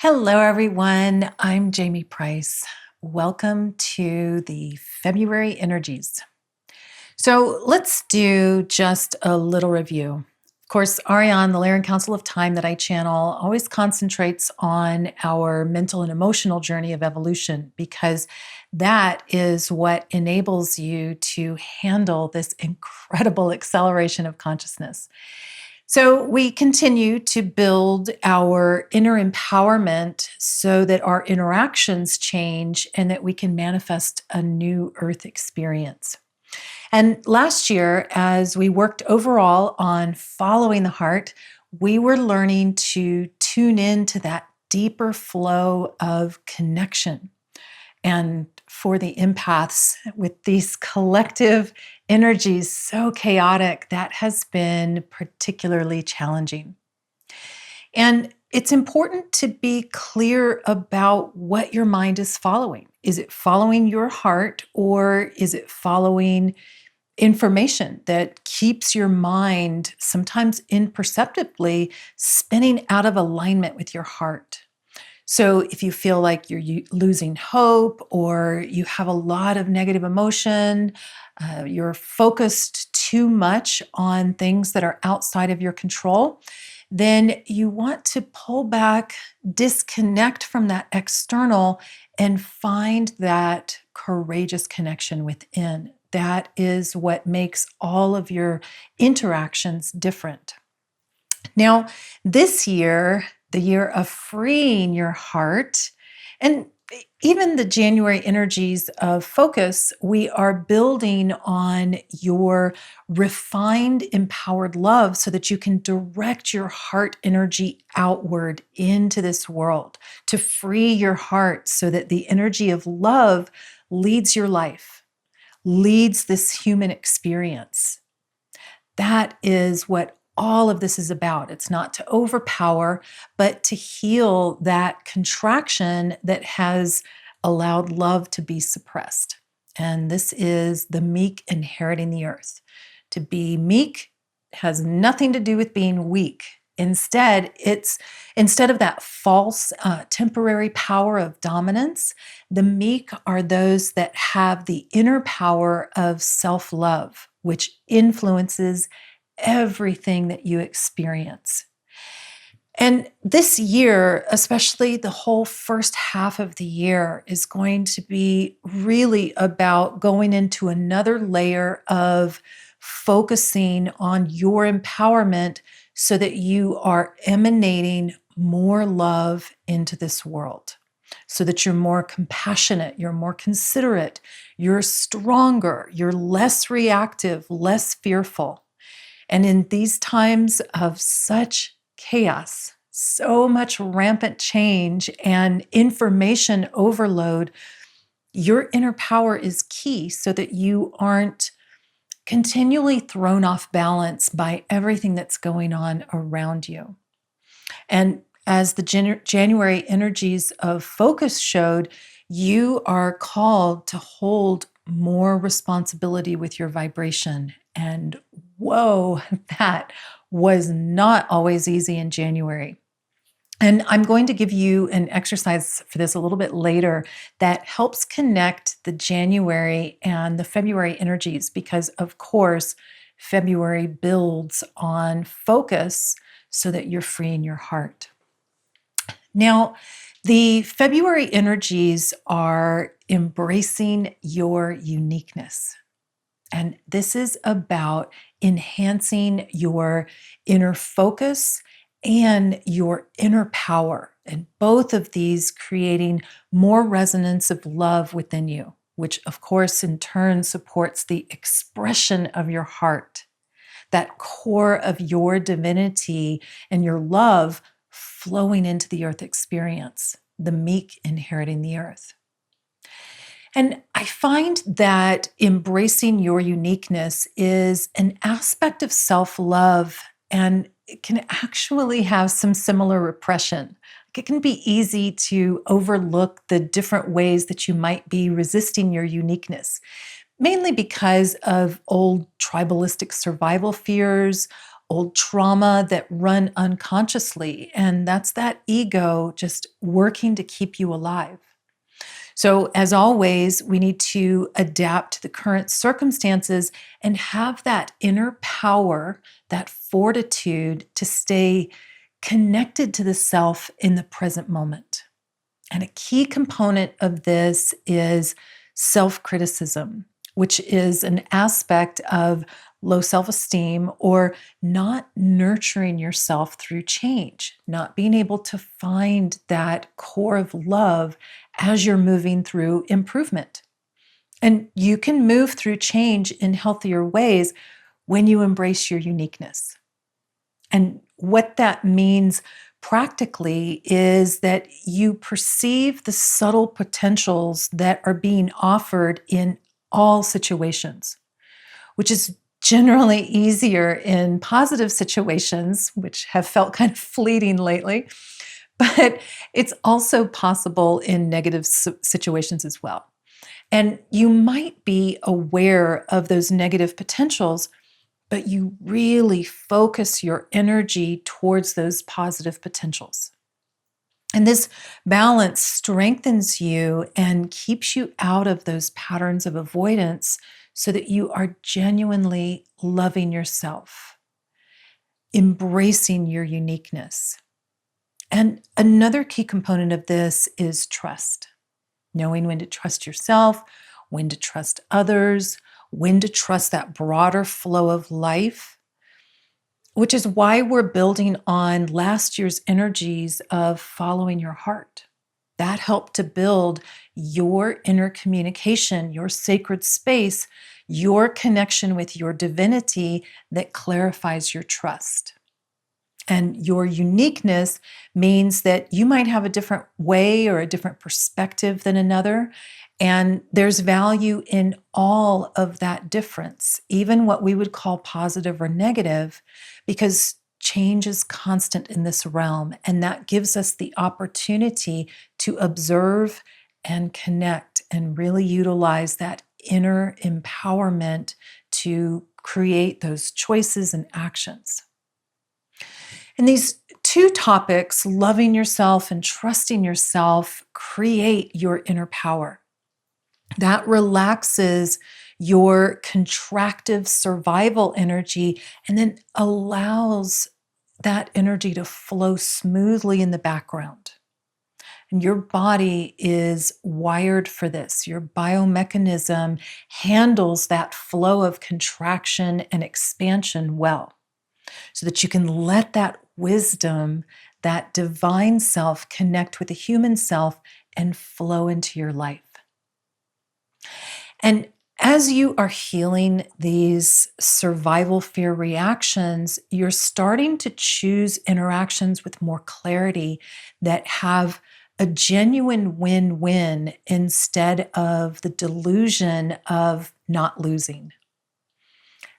Hello, everyone. I'm Jamie Price. Welcome to the February Energies. So let's do just a little review. Of course, Ariane, the Lyran Council of Time that I channel, always concentrates on our mental and emotional journey of evolution because that is what enables you to handle this incredible acceleration of consciousness. So we continue to build our inner empowerment so that our interactions change and that we can manifest a new earth experience. And last year, as we worked overall on following the heart, we were learning to tune into that deeper flow of connection. And for the empaths, with these collective energies so chaotic, that has been particularly challenging. And it's important to be clear about what your mind is following. Is it following your heart, or is it following information that keeps your mind sometimes imperceptibly spinning out of alignment with your heart? So, if you feel like you're losing hope, or you have a lot of negative emotion, you're focused too much on things that are outside of your control, then you want to pull back, disconnect from that external, and find that courageous connection within. That is what makes all of your interactions different. Now, this year, the year of freeing your heart, and even the January energies of focus, we are building on your refined, empowered love so that you can direct your heart energy outward into this world, to free your heart so that the energy of love leads your life, leads this human experience. That is what all of this is about. It's not to overpower, but to heal that contraction that has allowed love to be suppressed. And this is the meek inheriting the earth. To be meek has nothing to do with being weak. Instead of that false temporary power of dominance, the meek are those that have the inner power of self-love, which influences everything that you experience. And this year, especially the whole first half of the year, is going to be really about going into another layer of focusing on your empowerment so that you are emanating more love into this world, so that you're more compassionate, you're more considerate, you're stronger, you're less reactive, less fearful. And in these times of such chaos, so much rampant change and information overload, your inner power is key so that you aren't continually thrown off balance by everything that's going on around you. And as the January energies of focus showed, you are called to hold more responsibility with your vibration. And whoa, that was not always easy in January. And I'm going to give you an exercise for this a little bit later that helps connect the January and the February energies because, of course, February builds on focus so that you're freeing your heart. Now, the February energies are embracing your uniqueness. And this is about enhancing your inner focus and your inner power. And both of these creating more resonance of love within you, which of course in turn supports the expression of your heart, that core of your divinity and your love flowing into the earth experience, the meek inheriting the earth. And I find that embracing your uniqueness is an aspect of self-love, and it can actually have some similar repression. It can be easy to overlook the different ways that you might be resisting your uniqueness, mainly because of old tribalistic survival fears, old trauma that run unconsciously. And that's that ego just working to keep you alive. So, as always, we need to adapt to the current circumstances and have that inner power, that fortitude to stay connected to the self in the present moment. And a key component of this is self criticism, which is an aspect of low self esteem or not nurturing yourself through change, not being able to find that core of love as you're moving through improvement. And you can move through change in healthier ways when you embrace your uniqueness. And what that means practically is that you perceive the subtle potentials that are being offered in all situations, which is generally easier in positive situations, which have felt kind of fleeting lately. But it's also possible in negative situations as well. And you might be aware of those negative potentials, but you really focus your energy towards those positive potentials. And this balance strengthens you and keeps you out of those patterns of avoidance so that you are genuinely loving yourself, embracing your uniqueness. And another key component of this is trust. Knowing when to trust yourself, when to trust others, when to trust that broader flow of life, which is why we're building on last year's energies of following your heart. That helped to build your inner communication, your sacred space, your connection with your divinity that clarifies your trust. And your uniqueness means that you might have a different way or a different perspective than another. And there's value in all of that difference, even what we would call positive or negative, because change is constant in this realm. And that gives us the opportunity to observe and connect and really utilize that inner empowerment to create those choices and actions. And these two topics, loving yourself and trusting yourself, create your inner power. That relaxes your contractive survival energy and then allows that energy to flow smoothly in the background. And your body is wired for this. Your biomechanism handles that flow of contraction and expansion well, so that you can let that wisdom, that divine self, connect with the human self and flow into your life. And as you are healing these survival fear reactions, you're starting to choose interactions with more clarity that have a genuine win-win instead of the delusion of not losing.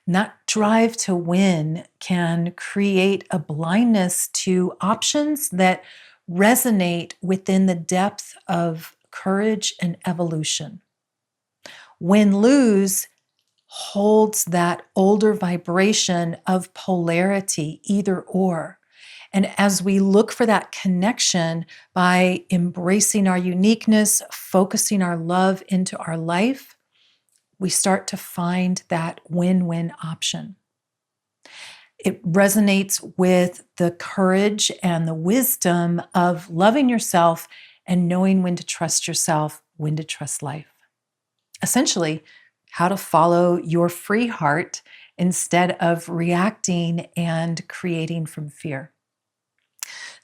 And that drive to win can create a blindness to options that resonate within the depth of courage and evolution. Win lose holds that older vibration of polarity, either or. And as we look for that connection by embracing our uniqueness, focusing our love into our life, we start to find that win-win option. It resonates with the courage and the wisdom of loving yourself and knowing when to trust yourself, when to trust life. Essentially, how to follow your free heart instead of reacting and creating from fear.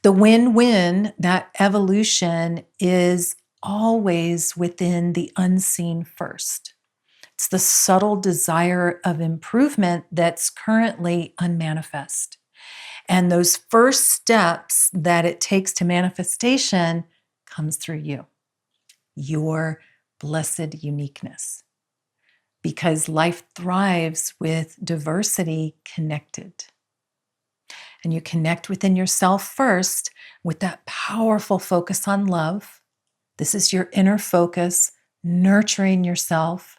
The win-win, that evolution, is always within the unseen first. It's the subtle desire of improvement that's currently unmanifest. And those first steps that it takes to manifestation comes through you, your blessed uniqueness. Because life thrives with diversity connected. And you connect within yourself first with that powerful focus on love. This is your inner focus, nurturing yourself.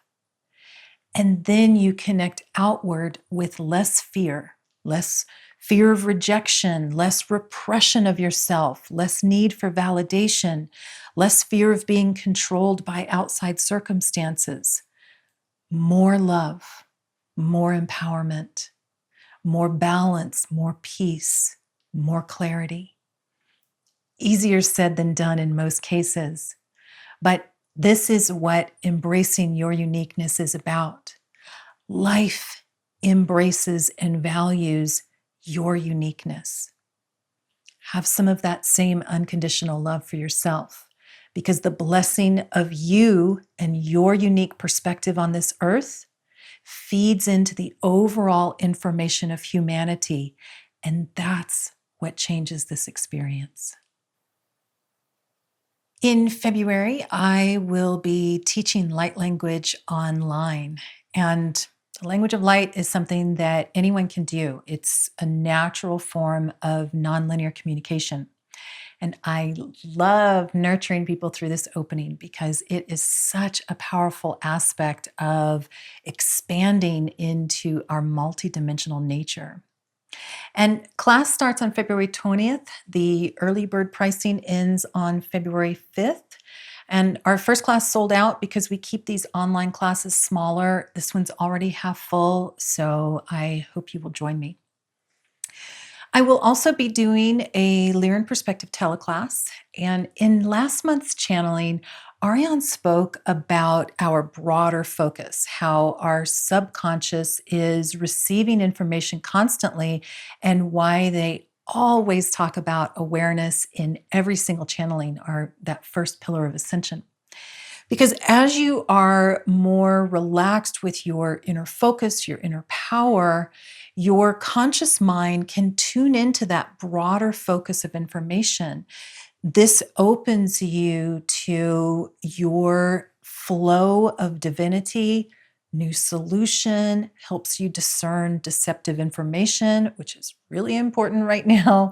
And then you connect outward with less fear less fear of rejection, less repression of yourself, less need for validation, less fear of being controlled by outside circumstances, more love, more empowerment, more balance, more peace, more clarity. Easier said than done in most cases, but this is what embracing your uniqueness is about. Life embraces and values your uniqueness. Have some of that same unconditional love for yourself, because the blessing of you and your unique perspective on this earth feeds into the overall information of humanity, and that's what changes this experience. In February, I will be teaching light language online. And the language of light is something that anyone can do. It's a natural form of nonlinear communication. And I love nurturing people through this opening because it is such a powerful aspect of expanding into our multidimensional nature. And class starts on February 20th. The early bird pricing ends on February 5th. And our first class sold out because we keep these online classes smaller. This one's already half full, so I hope you will join me. I will also be doing a Lyran Perspective teleclass. And in last month's channeling, Ariane spoke about our broader focus, how our subconscious is receiving information constantly, and why they always talk about awareness in every single channeling, or that first pillar of ascension. Because as you are more relaxed with your inner focus, your inner power, your conscious mind can tune into that broader focus of information. This opens you to your flow of divinity, new solution, helps you discern deceptive information, which is really important right now,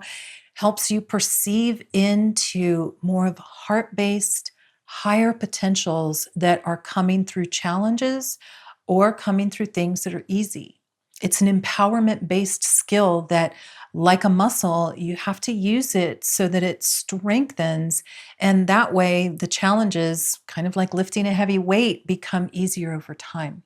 helps you perceive into more of heart-based, higher potentials that are coming through challenges or coming through things that are easy. It's an empowerment based skill that, like a muscle, you have to use it so that it strengthens. And that way, the challenges, kind of like lifting a heavy weight, become easier over time.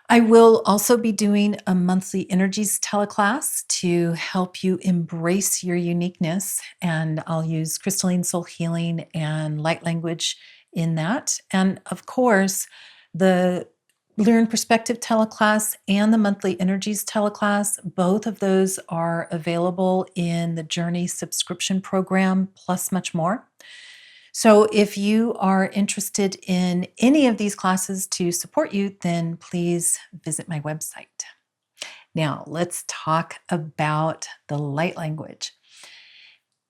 I will also be doing a monthly energies teleclass to help you embrace your uniqueness. And I'll use crystalline soul healing and light language in that. And of course, the Lyran Perspective teleclass and the monthly energies teleclass, both of those are available in the Journey subscription program, plus much more. So if you are interested in any of these classes to support you, then please visit my website. Now, let's talk about the light language.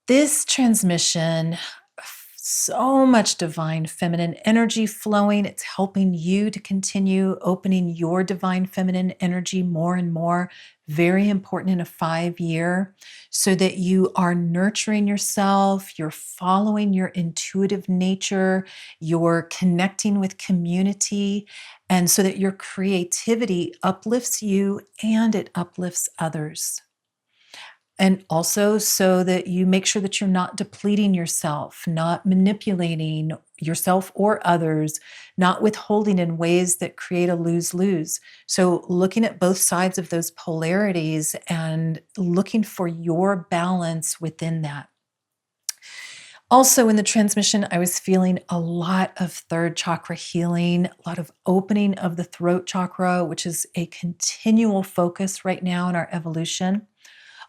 This transmission, so much divine feminine energy flowing. It's helping you to continue opening your divine feminine energy more and more. Very important in a 5-year, so that you are nurturing yourself, you're following your intuitive nature, you're connecting with community, and so that your creativity uplifts you and it uplifts others. And also so that you make sure that you're not depleting yourself, not manipulating yourself or others, not withholding in ways that create a lose-lose. So looking at both sides of those polarities and looking for your balance within that. Also in the transmission, I was feeling a lot of third chakra healing, a lot of opening of the throat chakra, which is a continual focus right now in our evolution.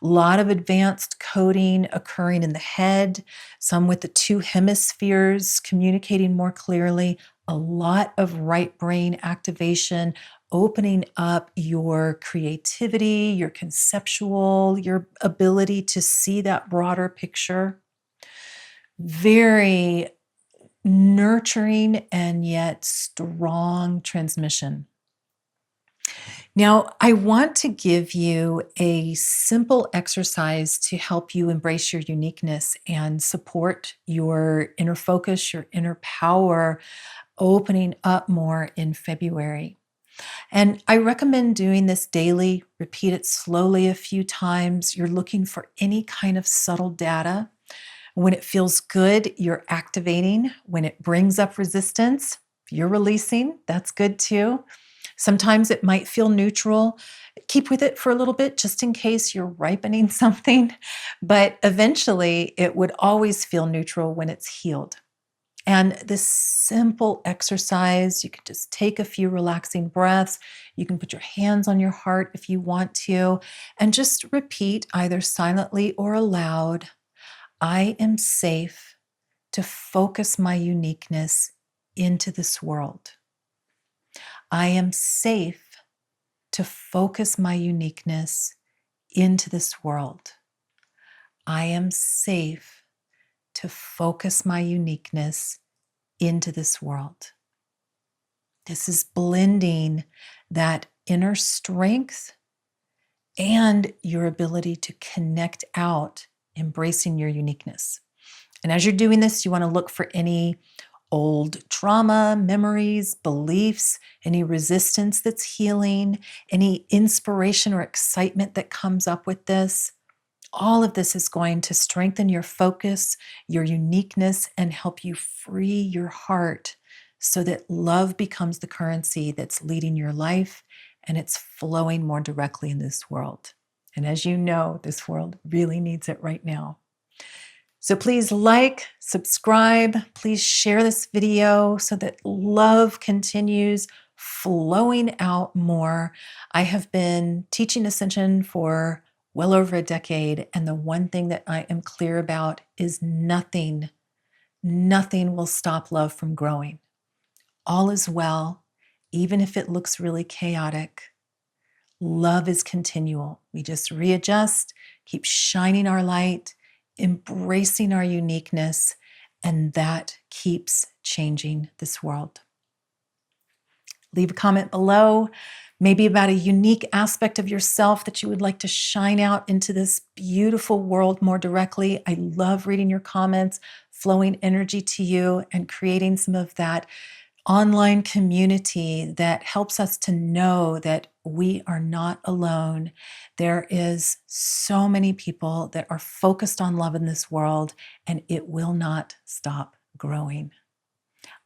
A lot of advanced coding occurring in the head, some with the 2 hemispheres communicating more clearly, a lot of right brain activation, opening up your creativity, your conceptual, your ability to see that broader picture. Very nurturing and yet strong transmission. Now, I want to give you a simple exercise to help you embrace your uniqueness and support your inner focus, your inner power, opening up more in February. And I recommend doing this daily. Repeat it slowly a few times. You're looking for any kind of subtle data. When it feels good, you're activating. When it brings up resistance, you're releasing. That's good too. Sometimes it might feel neutral. Keep with it for a little bit just in case you're ripening something. But eventually, it would always feel neutral when it's healed. And this simple exercise, you can just take a few relaxing breaths. You can put your hands on your heart if you want to, and just repeat either silently or aloud, I am safe to focus my uniqueness into this world. I am safe to focus my uniqueness into this world. I am safe to focus my uniqueness into this world. This is blending that inner strength and your ability to connect out, embracing your uniqueness. And as you're doing this, you want to look for any old trauma, memories, beliefs, any resistance that's healing, any inspiration or excitement that comes up with this. All of this is going to strengthen your focus, your uniqueness, and help you free your heart so that love becomes the currency that's leading your life and it's flowing more directly in this world. And as you know, this world really needs it right now. So please like, subscribe, please share this video so that love continues flowing out more. I have been teaching Ascension for well over a decade, and the one thing that I am clear about is nothing will stop love from growing. All is well, even if it looks really chaotic. Love is continual. We just readjust, keep shining our light, embracing our uniqueness, and that keeps changing this world. Leave a comment below, maybe about a unique aspect of yourself that you would like to shine out into this beautiful world more directly. I love reading your comments, flowing energy to you, and creating some of that online community that helps us to know that we are not alone. There is so many people that are focused on love in this world, and it will not stop growing.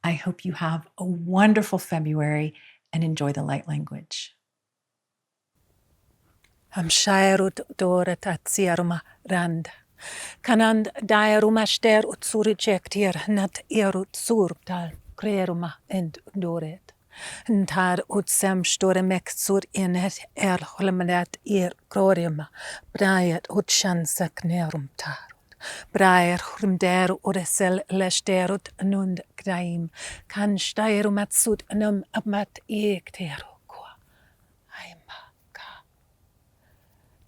I hope you have a wonderful February and enjoy the light language. Am shairut doret at sierma rand. Kanand dairuma ster ut surrejectier nat erut surptal creeruma and doret. Ntar ut sem store mexur inet holmanet gloriuma, braiet ut chansak nerum tar. Braer der oresel lesterut nund graim, kan steirumat sud num amat ektero qua.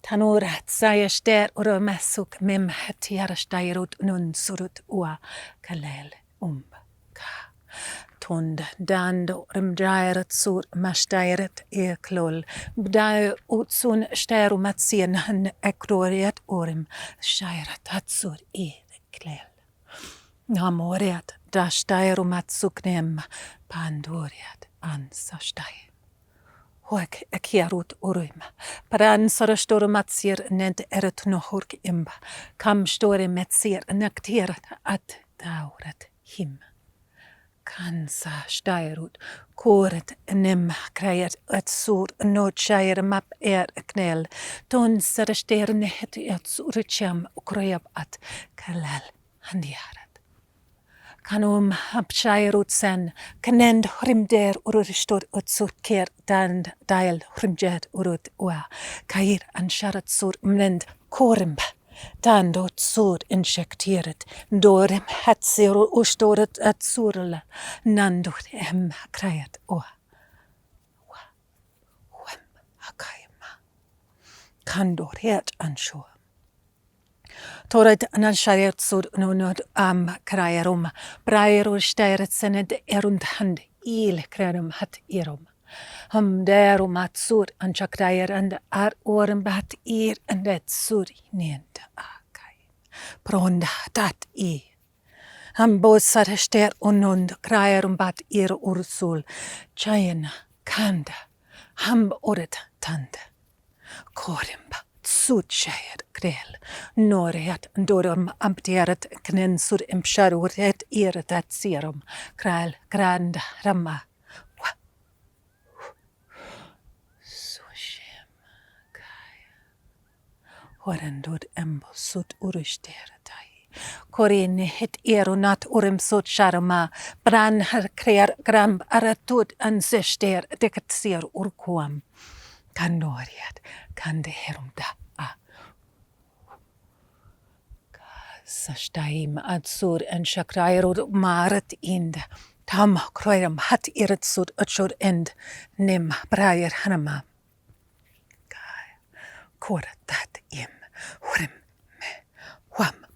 Tanurat sayester uromessuk mim hetiarsteirut nun surut ua kalel ka. Tund dando rimdrairet sur masteiret eklol, bdai utsun sterumatsien han ekroriet orim, steiret atsur klel. Namoriat da steirumatsuknem pandoriat ansa steir. Hoek ekierut uruim. Paran sarastor matsier nent eret nohurk imba. Kam store metsier naktieret at dauret him. Kansa steirut. Koret nim kreiert et sur not shair map knel. Ton sarastor nehet et surcham ukroyab at kalal handiaret. Kanum abshairut sen, kanend hrimder ururistor utsurker dand dail hrimjed urut ua, kair an sharat sur mnend korimba, dandot sur injectieret, dorem hatsir ustoret at surla, nandot krayat ua. Wem hakaima. Kandor het ansho. Toret nan shariat sur nunod kraerum, braeru steiret sened erund hand il krerum hat irum. Derum at sur an chakraer and ar orem bat and et suri nient akai. Pronda dat bos sarester unund kraerum bat ursul, chayena kanda, Ham oret tand. Korimba. Suutshayet grel. Noreat dorum amptieret knen sur impsharuret irritat serum. Kral grand rama. Sushem kaya. Horendod embo sut urushteretai. Corin het eronat urim sot sharma. Bran her creer gram aratut an zester diket seer urkuam. Kan noriat kan de herumda a. Sashtaim adsur en shakrairod marat ind. Tam kroiram hat iritsud utshur end. Nim braier hanama. Koratat im. Hurim me. Wam.